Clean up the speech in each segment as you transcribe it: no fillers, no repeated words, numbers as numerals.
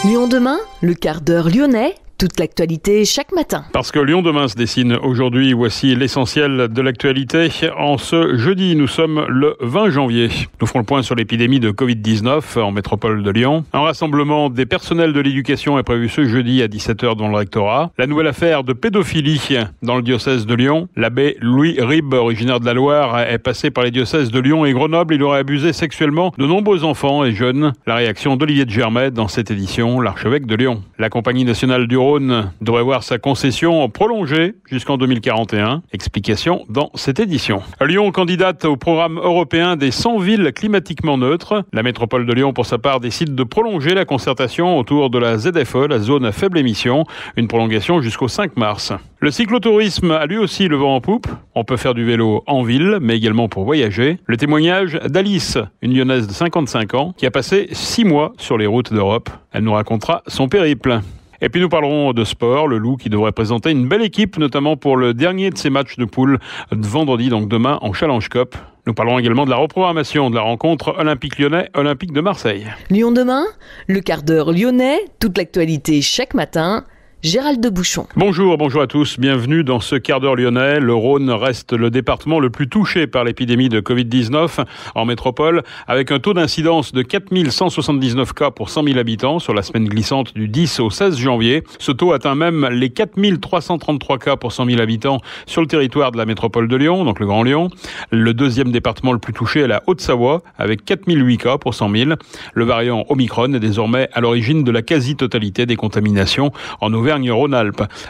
Lyon demain, le quart d'heure lyonnais, toute l'actualité chaque matin. Parce que Lyon demain se dessine aujourd'hui, voici l'essentiel de l'actualité. En ce jeudi, nous sommes le 20 janvier. Nous ferons le point sur l'épidémie de Covid-19 en métropole de Lyon. Un rassemblement des personnels de l'éducation est prévu ce jeudi à 17h dans le rectorat. La nouvelle affaire de pédophilie dans le diocèse de Lyon. L'abbé Louis Ribes, originaire de la Loire, est passé par les diocèses de Lyon et Grenoble. Il aurait abusé sexuellement de nombreux enfants et jeunes. La réaction d'Olivier de Germay dans cette édition, l'archevêque de Lyon. La Compagnie nationale du Rhône devrait voir sa concession prolongée jusqu'en 2041. Explication dans cette édition. Lyon candidate au programme européen des 100 villes climatiquement neutres. La métropole de Lyon, pour sa part, décide de prolonger la concertation autour de la ZFE, la zone à faible émission. Une prolongation jusqu'au 5 mars. Le cyclotourisme a lui aussi le vent en poupe. On peut faire du vélo en ville, mais également pour voyager. Le témoignage d'Alice, une Lyonnaise de 55 ans, qui a passé 6 mois sur les routes d'Europe. Elle nous racontera son périple. Et puis nous parlerons de sport, le Loup qui devrait présenter une belle équipe, notamment pour le dernier de ses matchs de poule de vendredi, donc demain en Challenge Cup. Nous parlerons également de la reprogrammation de la rencontre Olympique Lyonnais, Olympique de Marseille. Lyon demain, le quart d'heure lyonnais, toute l'actualité chaque matin. Gérald de Bouchon. Bonjour à tous, bienvenue dans ce quart d'heure lyonnais. Le Rhône reste le département le plus touché par l'épidémie de Covid-19 en métropole, avec un taux d'incidence de 4179 cas pour 100 000 habitants sur la semaine glissante du 10 au 16 janvier. Ce taux atteint même les 4333 cas pour 100 000 habitants sur le territoire de la métropole de Lyon, donc le Grand Lyon. Le deuxième département le plus touché est la Haute-Savoie, avec 4008 cas pour 100 000. Le variant Omicron est désormais à l'origine de la quasi-totalité des contaminations en Auvergne-Rhône-Alpes.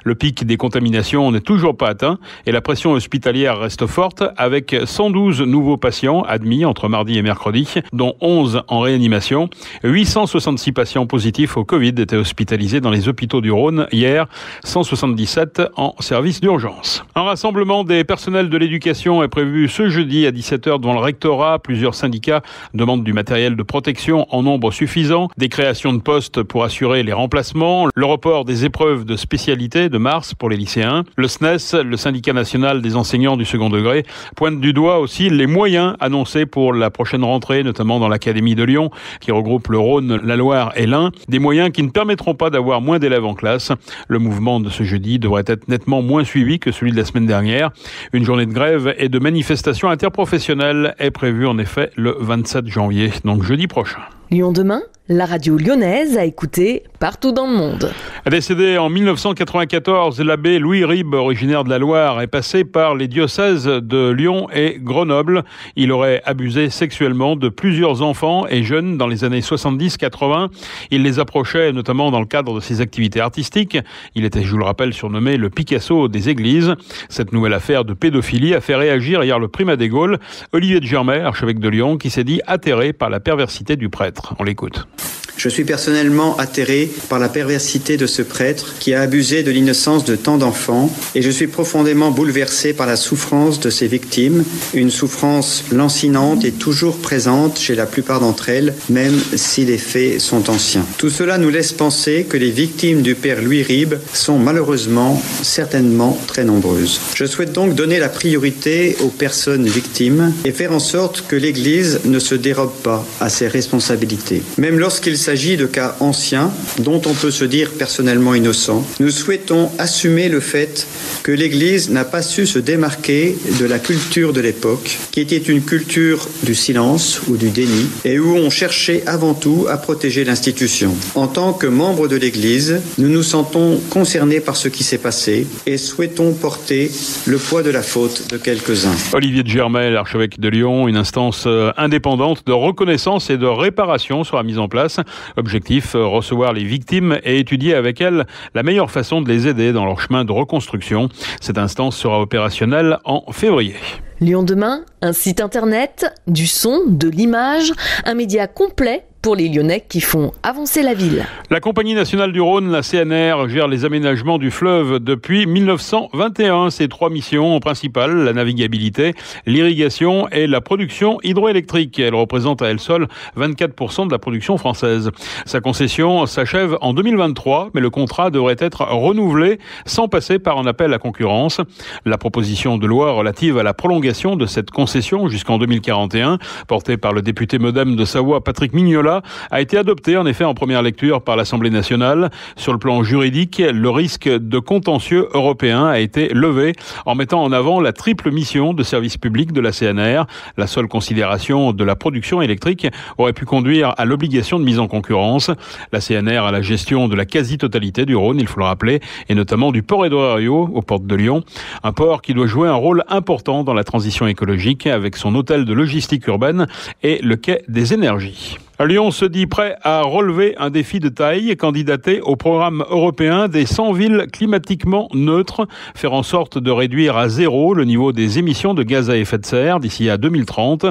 Le pic des contaminations n'est toujours pas atteint et la pression hospitalière reste forte avec 112 nouveaux patients admis entre mardi et mercredi, dont 11 en réanimation. 866 patients positifs au Covid étaient hospitalisés dans les hôpitaux du Rhône hier, 177 en service d'urgence. Un rassemblement des personnels de l'éducation est prévu ce jeudi à 17h devant le rectorat. Plusieurs syndicats demandent du matériel de protection en nombre suffisant, des créations de postes pour assurer les remplacements, le report des épreuves de spécialité de mars pour les lycéens. Le SNES, le syndicat national des enseignants du second degré, pointe du doigt aussi les moyens annoncés pour la prochaine rentrée, notamment dans l'Académie de Lyon, qui regroupe le Rhône, la Loire et l'Ain. Des moyens qui ne permettront pas d'avoir moins d'élèves en classe. Le mouvement de ce jeudi devrait être nettement moins suivi que celui de la semaine dernière. Une journée de grève et de manifestation interprofessionnelle est prévue en effet le 27 janvier, donc jeudi prochain. Lyon demain, la radio lyonnaise à écouter partout dans le monde. Décédé en 1994, l'abbé Louis Ribes, originaire de la Loire, est passé par les diocèses de Lyon et Grenoble. Il aurait abusé sexuellement de plusieurs enfants et jeunes dans les années 70-80. Il les approchait notamment dans le cadre de ses activités artistiques. Il était, je vous le rappelle, surnommé le Picasso des églises. Cette nouvelle affaire de pédophilie a fait réagir hier le primat des Gaules, Olivier de Germay, archevêque de Lyon, qui s'est dit atterré par la perversité du prêtre. On l'écoute. Je suis personnellement atterré par la perversité de ce prêtre qui a abusé de l'innocence de tant d'enfants et je suis profondément bouleversé par la souffrance de ses victimes, une souffrance lancinante et toujours présente chez la plupart d'entre elles, même si les faits sont anciens. Tout cela nous laisse penser que les victimes du père Louis Ribes sont malheureusement, certainement très nombreuses. Je souhaite donc donner la priorité aux personnes victimes et faire en sorte que l'Église ne se dérobe pas à ses responsabilités. Même lorsqu'il s'agit de cas anciens, dont on peut se dire personnellement innocent, nous souhaitons assumer le fait que l'Église n'a pas su se démarquer de la culture de l'époque, qui était une culture du silence ou du déni, et où on cherchait avant tout à protéger l'institution. En tant que membres de l'Église, nous nous sentons concernés par ce qui s'est passé et souhaitons porter le poids de la faute de quelques-uns. Olivier de Germay, l'archevêque de Lyon, une instance indépendante de reconnaissance et de réparation sera mise en place. Objectif, recevoir les victimes et étudier avec elles la meilleure façon de les aider dans leur chemin de reconstruction. Cette instance sera opérationnelle en février. Lyon demain, un site internet, du son, de l'image, un média complet pour les Lyonnais qui font avancer la ville. La Compagnie nationale du Rhône, la CNR, gère les aménagements du fleuve depuis 1921. Ses 3 missions principales, la navigabilité, l'irrigation et la production hydroélectrique. Elle représente à elle seule 24% de la production française. Sa concession s'achève en 2023, mais le contrat devrait être renouvelé sans passer par un appel à concurrence. La proposition de loi relative à la prolongation de cette concession jusqu'en 2041, portée par le député MoDem de Savoie, Patrick Mignola, a été adoptée en effet en première lecture par l'Assemblée nationale. Sur le plan juridique, le risque de contentieux européen a été levé en mettant en avant la triple mission de service public de la CNR. La seule considération de la production électrique aurait pu conduire à l'obligation de mise en concurrence. La CNR a la gestion de la quasi-totalité du Rhône, il faut le rappeler, et notamment du port Édouard Herriot aux portes de Lyon. Un port qui doit jouer un rôle important dans la transition écologique avec son hôtel de logistique urbaine et le quai des énergies. Lyon se dit prêt à relever un défi de taille, candidater au programme européen des 100 villes climatiquement neutres, faire en sorte de réduire à 0 le niveau des émissions de gaz à effet de serre d'ici à 2030.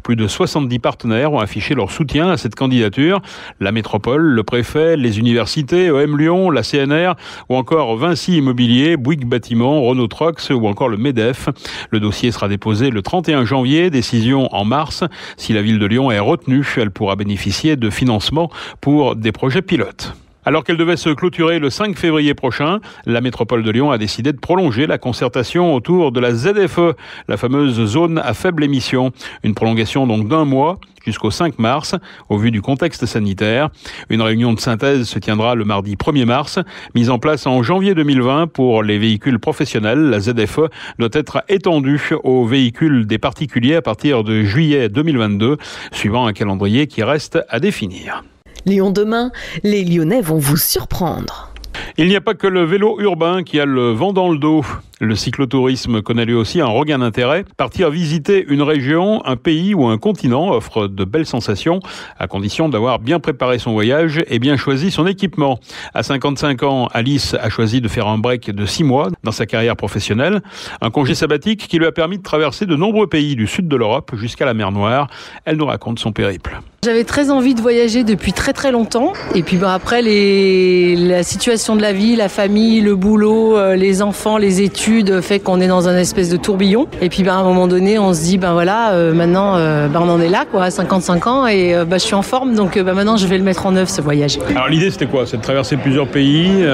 Plus de 70 partenaires ont affiché leur soutien à cette candidature. La métropole, le préfet, les universités, EM Lyon, la CNR ou encore Vinci Immobilier, Bouygues Bâtiment, Renault Trucks ou encore le MEDEF. Le dossier sera déposé le 31 janvier, décision en mars. Si la ville de Lyon est retenue, elle pourra bénéficier de financement pour des projets pilotes. Alors qu'elle devait se clôturer le 5 février prochain, la métropole de Lyon a décidé de prolonger la concertation autour de la ZFE, la fameuse zone à faible émission. Une prolongation donc d'1 mois jusqu'au 5 mars, au vu du contexte sanitaire. Une réunion de synthèse se tiendra le mardi 1er mars. Mise en place en janvier 2020 pour les véhicules professionnels, la ZFE doit être étendue aux véhicules des particuliers à partir de juillet 2022, suivant un calendrier qui reste à définir. Lyon demain, les Lyonnais vont vous surprendre. Il n'y a pas que le vélo urbain qui a le vent dans le dos. Le cyclotourisme connaît lui aussi un regain d'intérêt. Partir visiter une région, un pays ou un continent offre de belles sensations, à condition d'avoir bien préparé son voyage et bien choisi son équipement. À 55 ans, Alice a choisi de faire un break de 6 mois dans sa carrière professionnelle. Un congé sabbatique qui lui a permis de traverser de nombreux pays du sud de l'Europe jusqu'à la mer Noire. Elle nous raconte son périple. J'avais très envie de voyager depuis très très longtemps. Et puis après, la situation de la vie, la famille, le boulot, les enfants, les études fait qu'on est dans un espèce de tourbillon. Et puis à un moment donné, on se dit maintenant on en est là quoi, à 55 ans et je suis en forme donc maintenant je vais le mettre en œuvre ce voyage. Alors l'idée c'était quoi? C'est de traverser plusieurs pays,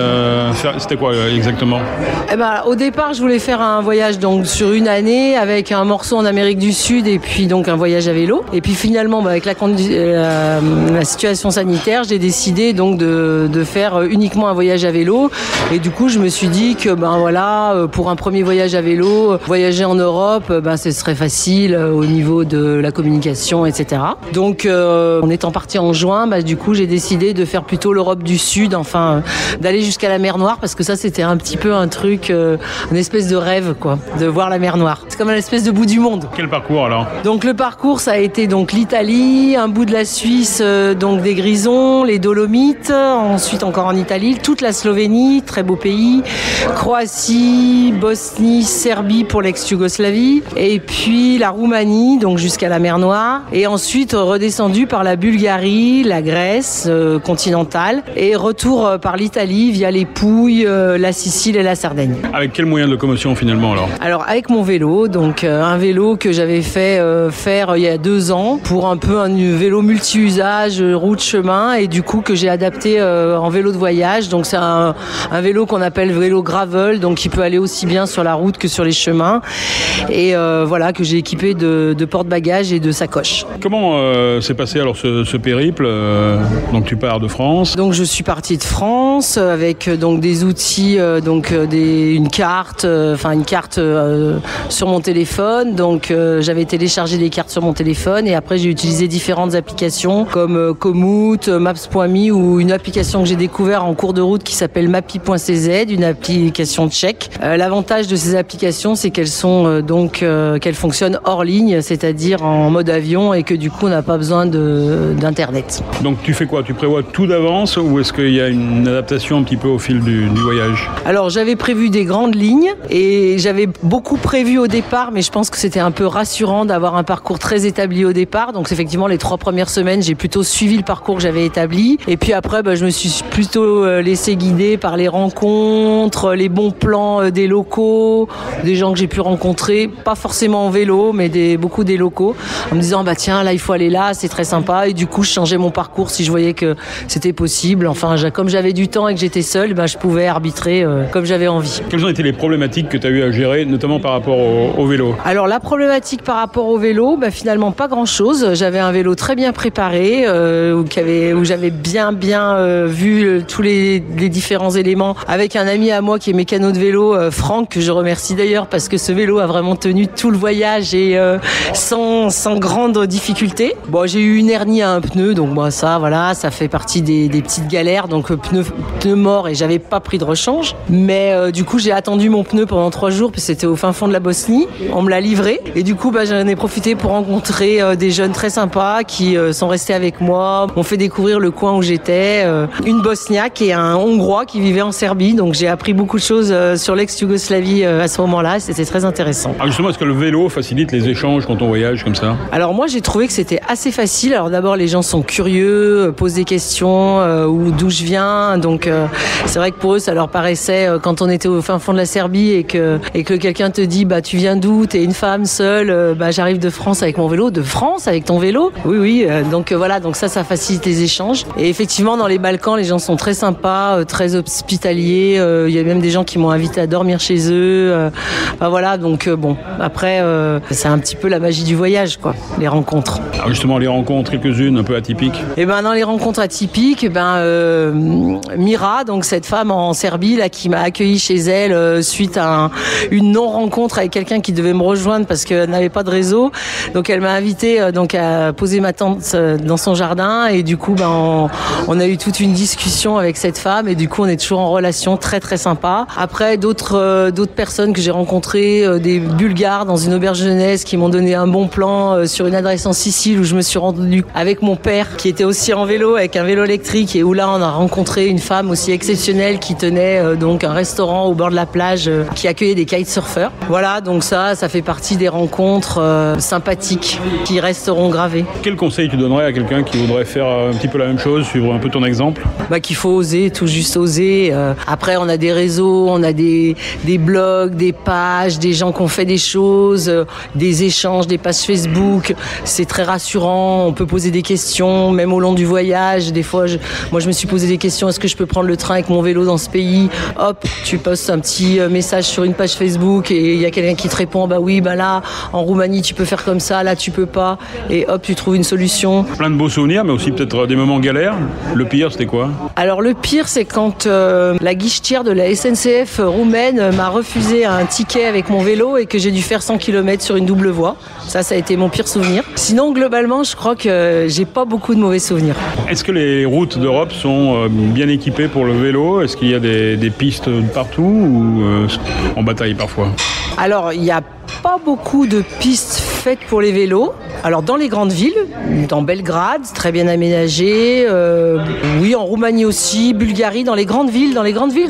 c'était quoi exactement? Au départ, je voulais faire un voyage donc sur une année avec un morceau en Amérique du Sud et puis donc un voyage à vélo. Et puis finalement avec la situation sanitaire, j'ai décidé donc de faire uniquement un voyage à vélo et du coup je me suis dit que pour un premier voyage à vélo, voyager en Europe, ce serait facile au niveau de la communication, etc. Donc, en étant parti en juin, du coup, j'ai décidé de faire plutôt l'Europe du Sud, d'aller jusqu'à la mer Noire, parce que ça, c'était un petit peu un truc, une espèce de rêve, quoi, de voir la mer Noire. C'est comme une espèce de bout du monde. Quel parcours alors? Donc, le parcours, ça a été donc l'Italie, un bout de la Suisse, donc des Grisons, les Dolomites, ensuite encore en Italie, toute la Slovénie, très beau pays, Croatie, Bosnie, Serbie pour l'ex-Yougoslavie, et puis la Roumanie, donc jusqu'à la mer Noire, et ensuite redescendu par la Bulgarie, la Grèce continentale, et retour par l'Italie via les Pouilles, la Sicile et la Sardaigne. Avec quel moyen de locomotion finalement alors? Alors avec mon vélo, donc un vélo que j'avais fait faire il y a 2 ans pour un peu un vélo multi-usage, route, chemin, et du coup que j'ai adapté en vélo de voyage. Donc c'est un vélo qu'on appelle vélo gravel, donc qui peut aller aussi bien sur la route que sur les chemins, et que j'ai équipé de porte-bagages et de sacoches. Comment s'est passé alors ce périple? Donc tu pars de France. Donc je suis partie de France avec donc des outils, une carte sur mon téléphone. Donc j'avais téléchargé des cartes sur mon téléphone et après j'ai utilisé différentes applications comme Komoot, Maps.me ou une application que j'ai découvert en cours de route qui s'appelle Mappy.cz, une application tchèque. L'avantage de ces applications, c'est qu'elles sont qu'elles fonctionnent hors ligne, c'est-à-dire en mode avion, et que du coup on n'a pas besoin d'internet. Donc tu fais quoi? Tu prévois tout d'avance ou est-ce qu'il y a une adaptation un petit peu au fil du voyage? Alors j'avais prévu des grandes lignes et j'avais beaucoup prévu au départ, mais je pense que c'était un peu rassurant d'avoir un parcours très établi au départ. Donc effectivement les 3 premières semaines, j'ai plutôt suivi le parcours que j'avais établi, et puis après je me suis plutôt laissé guider par les rencontres, les bons plans des locaux, des gens que j'ai pu rencontrer, pas forcément en vélo, mais beaucoup des locaux, en me disant tiens là il faut aller là, c'est très sympa, et du coup je changeais mon parcours si je voyais que c'était possible. Enfin comme j'avais du temps et que j'étais seule, je pouvais arbitrer comme j'avais envie. Quelles ont été les problématiques que tu as eu à gérer, notamment par rapport au vélo? Alors la problématique par rapport au vélo, finalement pas grand chose. J'avais un vélo très bien préparé, où j'avais bien vu tous les différents éléments, avec un ami à moi qui est mécano de vélo, Franck, que je remercie d'ailleurs parce que ce vélo a vraiment tenu tout le voyage et sans grande difficulté. J'ai eu une hernie à un pneu, donc ça fait partie des petites galères, donc pneu mort, et j'avais pas pris de rechange, mais du coup j'ai attendu mon pneu pendant 3 jours, puis c'était au fin fond de la Bosnie, on me l'a livré, et du coup j'en ai profité pour rencontrer des jeunes très sympas qui sont restés avec moi, m'ont fait découvrir le coin où j'étais, une Bosniaque et un Hongrois qui vivait en Serbie, donc j'ai appris beaucoup de choses sur l'ex-Yougoslavie à ce moment-là, c'était très intéressant. Alors justement, est-ce que le vélo facilite les échanges quand on voyage comme ça? Alors moi j'ai trouvé que c'était assez facile. Alors d'abord les gens sont curieux, posent des questions, ou d'où je viens, donc c'est vrai que pour eux ça leur paraissait, quand on était au fin fond de la Serbie et que quelqu'un te dit tu viens d'où, t'es une femme seule, j'arrive de France avec mon vélo. De France avec ton vélo? Oui, donc voilà, donc ça facilite les échanges. Et effectivement dans les Balkans les gens sont très sympas, très hospitaliers, il y a même des gens qui m'ont invité à dormir chez eux, voilà, donc après c'est un petit peu la magie du voyage, les rencontres. Alors justement les rencontres, quelques-unes un peu atypiques. Et dans les rencontres atypiques, Mira, donc cette femme en Serbie là qui m'a accueilli chez elle suite à une non-rencontre avec quelqu'un qui devait me rejoindre parce qu'elle n'avait pas de réseau, donc elle m'a invité à poser ma tente dans son jardin, et du coup on a eu toute une discussion avec cette femme, et du coup on est toujours en relation très très sympa. Après d'autres personnes que j'ai rencontrées, des Bulgares dans une auberge jeunesse qui m'ont donné un bon plan sur une adresse en Sicile où je me suis rendue avec mon père qui était aussi en vélo avec un vélo électrique, et où là on a rencontré une femme aussi exceptionnelle qui tenait un restaurant au bord de la plage qui accueillait des kitesurfers. Voilà, donc ça fait partie des rencontres sympathiques qui resteront gravées. Quel conseil tu donnerais à quelqu'un qui voudrait faire un petit peu la même chose, suivre un peu ton exemple? Qu'il faut oser, tout juste oser. Après on a des réseaux, on a des blogs, des pages, des gens qui ont fait des choses, des échanges, des pages Facebook. C'est très rassurant, on peut poser des questions, même au long du voyage. Des fois, moi je me suis posé des questions, est-ce que je peux prendre le train avec mon vélo dans ce pays? Hop, tu postes un petit message sur une page Facebook et il y a quelqu'un qui te répond, oui, là, en Roumanie, tu peux faire comme ça, là, tu peux pas. Et hop, tu trouves une solution. Plein de beaux souvenirs, mais aussi peut-être des moments galères. Le pire, c'était quoi? Alors, le pire, c'est quand la guichetière de la SNCF roumaine m'a refusé un ticket avec mon vélo et que j'ai dû faire 100 km sur une double voie. Ça a été mon pire souvenir. Sinon, globalement, je crois que j'ai pas beaucoup de mauvais souvenirs. Est-ce que les routes d'Europe sont bien équipées pour le vélo? Est-ce qu'il y a des pistes partout ou en bataille parfois? Alors, il n'y a pas beaucoup de pistes faites pour les vélos. Alors, dans les grandes villes, dans Belgrade, très bien aménagé. Oui, en Roumanie aussi, Bulgarie, dans les grandes villes,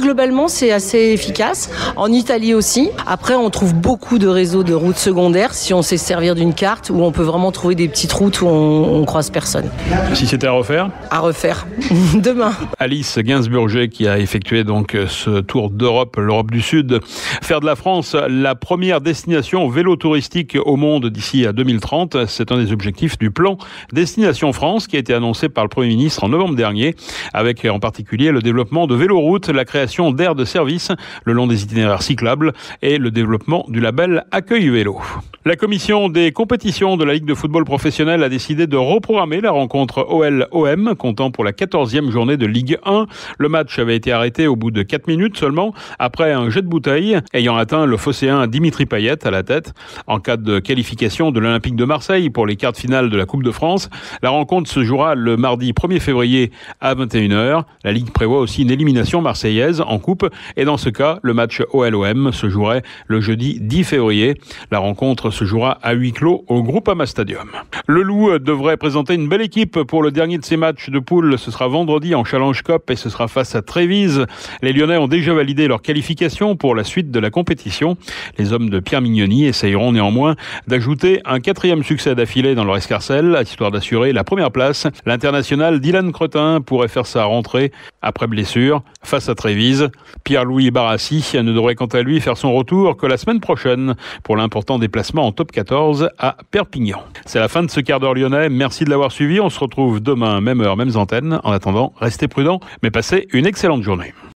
globalement, c'est assez efficace. En Italie aussi. Après, on trouve beaucoup de réseaux de routes secondaires si on sait se servir d'une carte, où on peut vraiment trouver des petites routes où on croise personne. Si c'était à refaire? À refaire. Demain. Alice Gainsbourger qui a effectué donc ce tour d'Europe, l'Europe du Sud. Faire de la France la première destination vélo touristique au monde d'ici à 2030. C'est un des objectifs du plan Destination France qui a été annoncé par le Premier ministre en novembre dernier, avec en particulier le développement de véloroutes, la création d'aires de service le long des itinéraires cyclables et le développement du label Accueil Vélo. La commission des compétitions de la Ligue de football professionnel a décidé de reprogrammer la rencontre OL-OM, comptant pour la 14e journée de Ligue 1. Le match avait été arrêté au bout de 4 minutes seulement, après un jet de bouteille ayant atteint le phocéen Dimitri Payet à la tête. En cas de qualification qualification de l'Olympique de Marseille pour les quarts de finale de la Coupe de France. La rencontre se jouera le mardi 1er février à 21h. La Ligue prévoit aussi une élimination marseillaise en Coupe et dans ce cas, le match OL-OM se jouerait le jeudi 10 février. La rencontre se jouera à huis clos au Groupama Stadium. Le Loup devrait présenter une belle équipe pour le dernier de ses matchs de poule. Ce sera vendredi en Challenge Cup et ce sera face à Trévise. Les Lyonnais ont déjà validé leur qualification pour la suite de la compétition. Les hommes de Pierre Mignoni essayeront néanmoins d'ajouter un 4e succès d'affilée dans leur escarcelle, histoire d'assurer la première place. L'international Dylan Cretin pourrait faire sa rentrée après blessure face à Trévise. Pierre-Louis Barassi ne devrait quant à lui faire son retour que la semaine prochaine pour l'important déplacement en top 14 à Perpignan. C'est la fin de ce quart d'heure lyonnais. Merci de l'avoir suivi. On se retrouve demain, même heure, mêmes antennes. En attendant, restez prudents, mais passez une excellente journée.